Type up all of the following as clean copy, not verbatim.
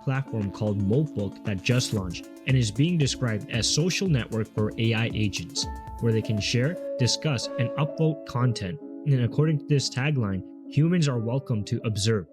platform called moltbook that just launched and is being described as social network for AI agents, where they can share, discuss, and upvote content. And according to this tagline, humans are welcome to observe.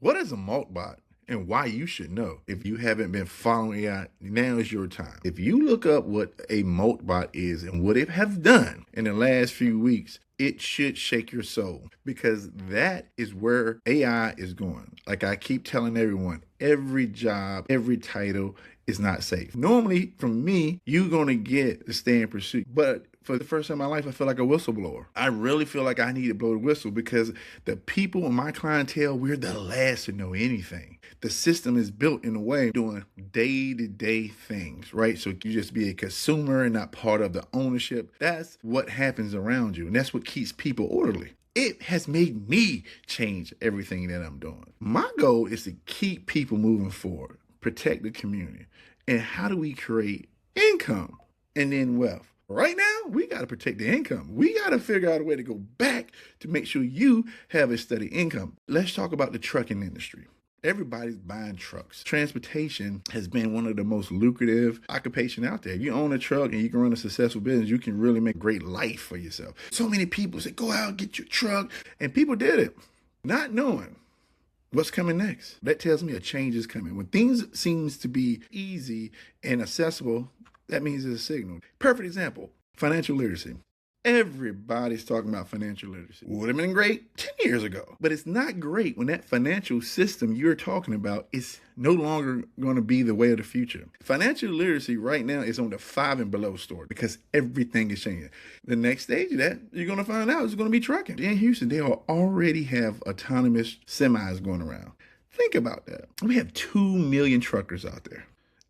What is a moltbot and why you should know? If you haven't been following AI, now is your time. If you look up what a moltbot is and what it has done in the last few weeks, it should shake your soul, because that is where AI is going. Like I keep telling everyone, every job, every title is not safe. Normally, from me, you're going to get the stay in pursuit. But for the first time in my life, I feel like a whistleblower. I really feel like I need to blow the whistle, because the people in my clientele, we're the last to know anything. The system is built in a way doing day-to-day things, right? So you just be a consumer and not part of the ownership. That's what happens around you. And that's what keeps people orderly. It has made me change everything that I'm doing. My goal is to keep people moving forward, protect the community. And how do we create income and then wealth? Right now, we got to protect the income. We got to figure out a way to go back to make sure you have a steady income. Let's talk about the trucking industry. Everybody's buying trucks. Transportation has been one of the most lucrative occupation out there. If you own a truck and you can run a successful business, you can really make a great life for yourself. So many people say, go out, get your truck. And people did it, not knowing what's coming next. That tells me a change is coming. When things seems to be easy and accessible, that means it's a signal. Perfect example, financial literacy. Everybody's talking about financial literacy. Would have been great 10 years ago. But it's not great when that financial system you're talking about is no longer going to be the way of the future. Financial literacy right now is on the 5 and below story, because everything is changing. The next stage of that, you're going to find out, is going to be trucking. In Houston, they already have autonomous semis going around. Think about that. We have 2 million truckers out there.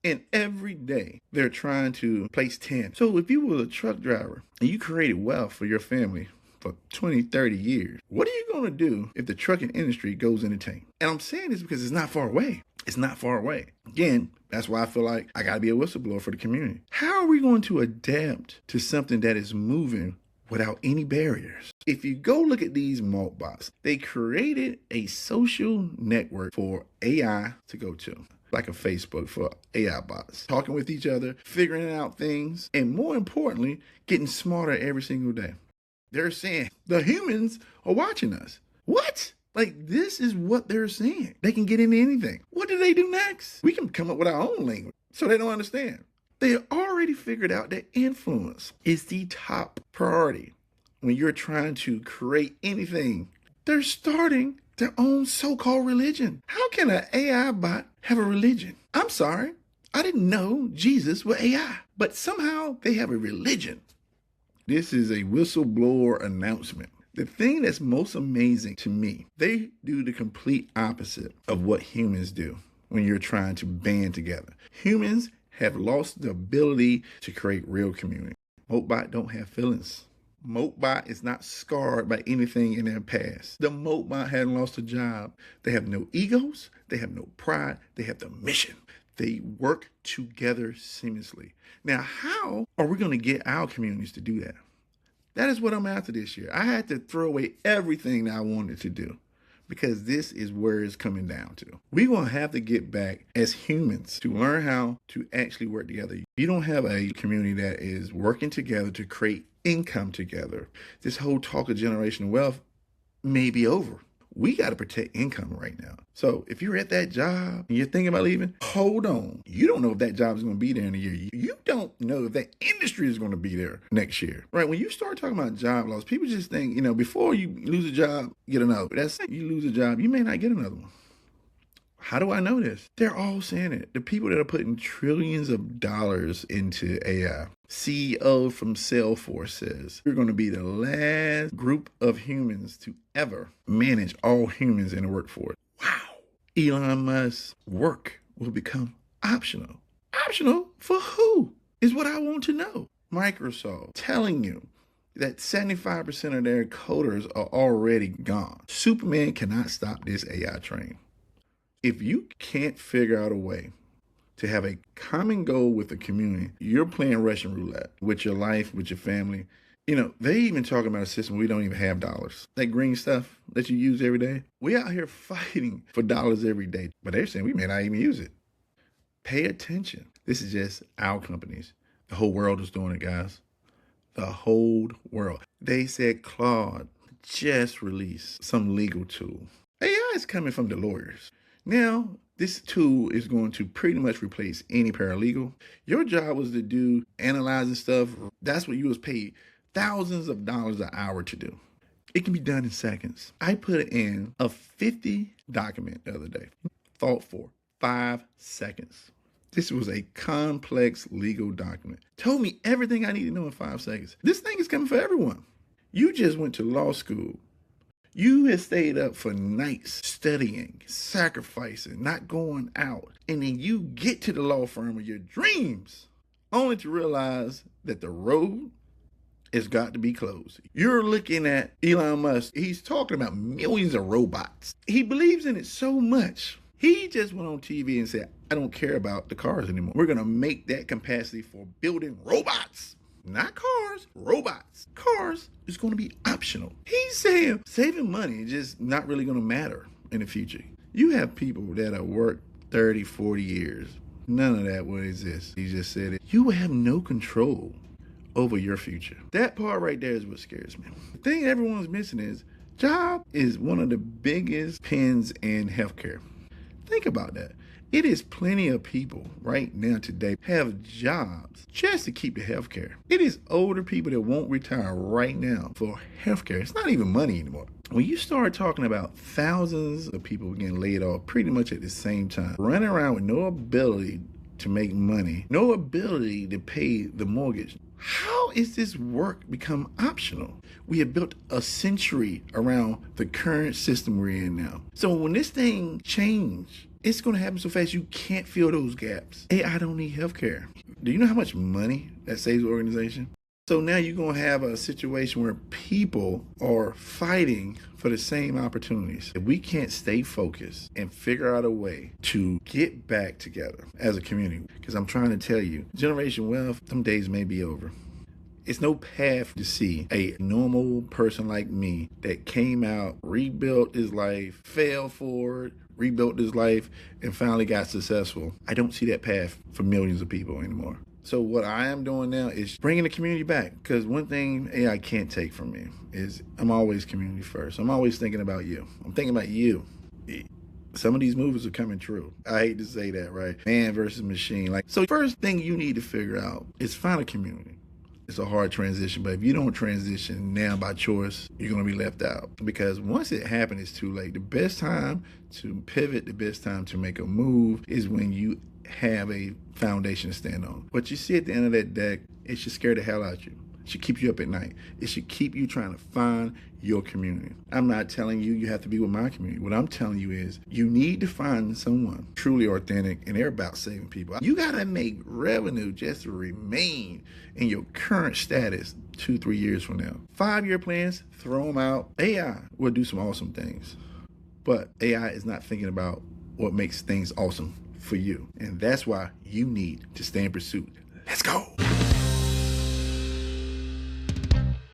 And every day they're trying to place 10. So if you were a truck driver and you created wealth for your family for 20, 30 years, what are you going to do if the trucking industry goes in the tank? And I'm saying this because it's not far away. It's not far away. Again, that's why I feel like I got to be a whistleblower for the community. How are we going to adapt to something that is moving without any barriers? If you go look at these moltbots, they created a social network for AI to go to, like a Facebook for AI bots, talking with each other, figuring out things, and more importantly, getting smarter every single day. They're saying the humans are watching us. What? Like, this is what they're saying. They can get into anything. What do they do next? We can come up with our own language, so they don't understand. They already figured out that influence is the top priority when you're trying to create anything. They're starting their own so-called religion. How can an AI bot have a religion? I'm sorry, I didn't know Jesus was AI, but somehow they have a religion. This is a whistleblower announcement. The thing that's most amazing to me, they do the complete opposite of what humans do when you're trying to band together. Humans have lost the ability to create real community. Moltbot don't have feelings. Moltbot is not scarred by anything in their past. The Moltbot hadn't lost a job. They have no egos. They have no pride. They have the mission. They work together seamlessly. Now, how are we going to get our communities to do that? That is what I'm after this year. I had to throw away everything that I wanted to do, because this is where it's coming down to. We're going to have to get back as humans to learn how to actually work together. You don't have a community that is working together to create income together. This whole talk of generational wealth may be over. We got to protect income right now. So if you're at that job and you're thinking about leaving, hold on. You don't know if that job is going to be there in a year. You don't know if that industry is going to be there next year, right? When you start talking about job loss, people just think, before you lose a job, get another. That's it. You lose a job, you may not get another one. How do I know this? They're all saying it. The people that are putting trillions of dollars into AI. CEO from Salesforce says we're going to be the last group of humans to ever manage all humans in the workforce. Wow. Elon Musk's work will become optional. Optional for who is what I want to know. Microsoft telling you that 75% of their coders are already gone. Superman cannot stop this AI train. If you can't figure out a way to have a common goal with the community, you're playing Russian roulette with your life, with your family, They even talking about a system where we don't even have dollars. That green stuff that you use every day. We out here fighting for dollars every day, but they're saying we may not even use it. Pay attention. This is just our companies. The whole world is doing it, guys. The whole world. They said Claude just released some legal tool. AI is coming from the lawyers. Now, this tool is going to pretty much replace any paralegal. Your job was to do analyzing stuff. That's what you was paid thousands of dollars an hour to do. It can be done in seconds. I put in a 50 document the other day. Thought for 5 seconds. This was a complex legal document. Told me everything I need to know in 5 seconds. This thing is coming for everyone. You just went to law school. You have stayed up for nights studying, sacrificing, not going out. And then you get to the law firm of your dreams, only to realize that the road has got to be closed. You're looking at Elon Musk. He's talking about millions of robots. He believes in it so much. He just went on TV and said, I don't care about the cars anymore. We're going to make that capacity for building robots. Not cars, robots. Cars is going to be optional. He's saying saving money is just not really going to matter in the future. You have people that have worked 30, 40 years. None of that will exist. He just said it. You will have no control over your future. That part right there is what scares me. The thing everyone's missing is job is one of the biggest pins in healthcare. Think about that. It is plenty of people right now today have jobs just to keep the healthcare. It is older people that won't retire right now for healthcare. It's not even money anymore. When you start talking about thousands of people getting laid off pretty much at the same time, running around with no ability to make money, no ability to pay the mortgage, how is this work become optional? We have built a century around the current system we're in now. So when this thing changes, it's going to happen so fast you can't fill those gaps. AI don't need healthcare. Do you know how much money that saves the organization? So now you're going to have a situation where people are fighting for the same opportunities. If we can't stay focused and figure out a way to get back together as a community, because I'm trying to tell you, generation wealth, them days may be over. It's no path to see a normal person like me that came out, rebuilt his life, fell for it, rebuilt his life, and finally got successful. I don't see that path for millions of people anymore. So what I am doing now is bringing the community back, because one thing AI can't take from me is I'm always community first. I'm always thinking about you. I'm thinking about you. Some of these movies are coming true. I hate to say that, right? Man versus machine. So first thing you need to figure out is find a community. It's a hard transition, but if you don't transition now by choice, you're going to be left out. Because once it happens, it's too late. The best time to pivot, the best time to make a move is when you have a foundation to stand on. What you see at the end of that deck, it should scare the hell out of you. It should keep you up at night. It should keep you trying to find your community. I'm not telling you you have to be with my community. What I'm telling you is you need to find someone truly authentic, and they're about saving people. You got to make revenue just to remain in your current status 2-3 years from now. 5-year plans, throw them out. AI will do some awesome things, but AI is not thinking about what makes things awesome for you. And that's why you need to stay in pursuit. Let's go.